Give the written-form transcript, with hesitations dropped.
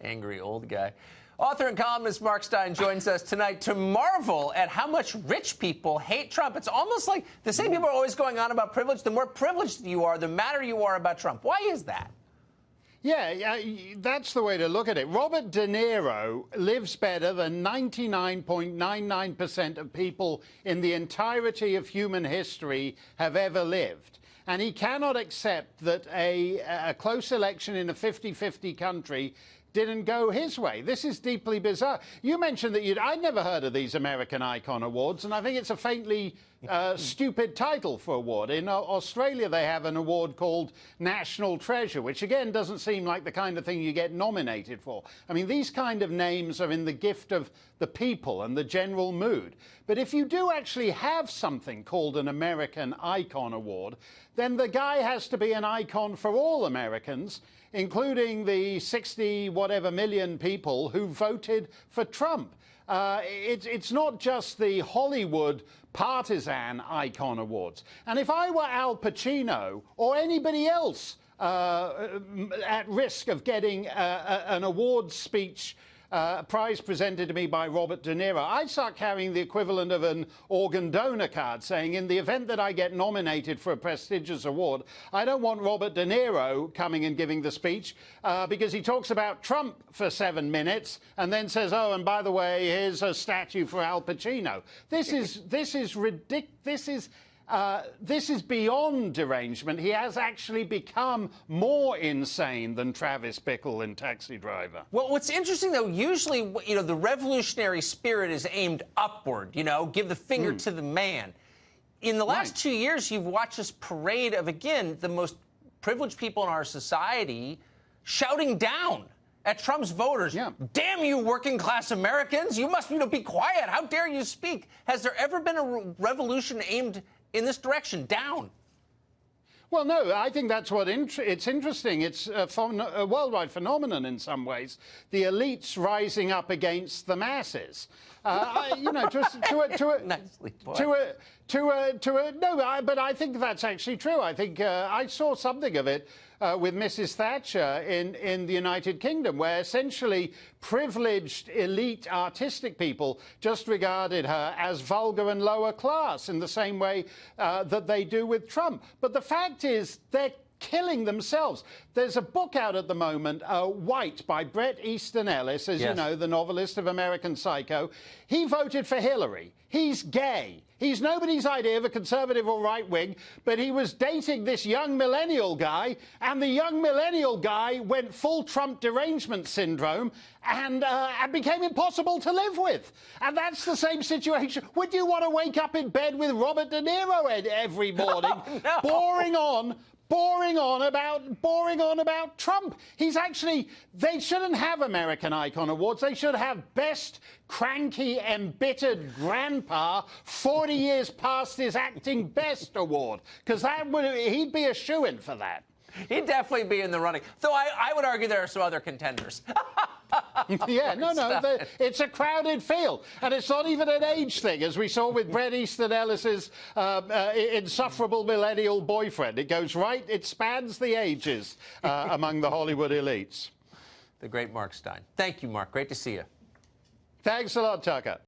Angry old guy. Author and columnist Mark Steyn joins us tonight to marvel at how much rich people hate Trump. It's almost like the same people are always going on about privilege. The more privileged you are, the madder you are about Trump. Why is that? Yeah, that's the way to look at it. Robert De Niro lives better than 99.99% of people in the entirety of human history have ever lived. And he cannot accept that a close election in a 50-50 country didn't go his way. This is deeply bizarre. You mentioned that I'd never heard of these American Icon Awards, and I think it's a faintly stupid title for award. In Australia, they have an award called National Treasure, which again doesn't seem like the kind of thing you get nominated for. I mean, these kind of names are in the gift of the people and the general mood. But if you do actually have something called an American Icon Award, then the guy has to be an icon for all Americans, including the 60-whatever million people who voted for Trump. It's not just the Hollywood partisan Icon Awards. And if I were Al Pacino or anybody else at risk of getting an awards speech prize presented to me by Robert De Niro, I'd start carrying the equivalent of an organ donor card saying, in the event that I get nominated for a prestigious award, I don't want Robert De Niro coming and giving the speech because he talks about Trump for 7 minutes and then says, oh, and by the way, here's a statue for Al Pacino. This is ridiculous. This is beyond derangement. He has actually become more insane than Travis Bickle in Taxi Driver. Well, what's interesting, though, usually, the revolutionary spirit is aimed upward, give the finger to the man. In the last 2 years, you've watched this parade of, again, the most privileged people in our society shouting down at Trump's voters. Yeah. Damn you, working-class Americans. You must, be quiet. How dare you speak? Has there ever been a revolution aimed in this direction, down? Well, no, I think that's what it's interesting. It's a worldwide phenomenon in some ways. The elites rising up against the masses. But I think that's actually true. I think I saw something of it with Mrs. Thatcher in the United Kingdom, where essentially privileged, elite, artistic people just regarded her as vulgar and lower class in the same way that they do with Trump. But the fact is, they're killing themselves. There's a book out at the moment, White, by Bret Easton Ellis, as you know, the novelist of American Psycho. He voted for Hillary. He's gay. He's nobody's idea of a conservative or right-wing, but he was dating this young millennial guy, and the young millennial guy went full Trump derangement syndrome and became impossible to live with. And that's the same situation. Would you want to wake up in bed with Robert De Niro every morning, boring on about Trump? He's actually, they shouldn't have American Icon Awards. They should have Best Cranky Embittered Grandpa 40 years past his acting best award, because he'd be a shoo-in for that. He'd definitely be in the running. Though I would argue there are some other contenders. Yeah, no, it's a crowded field. And it's not even an age thing, as we saw with Bret Easton Ellis's insufferable millennial boyfriend. It spans the ages among the Hollywood elites. The great Mark Steyn. Thank you, Mark. Great to see you. Thanks a lot, Tucker.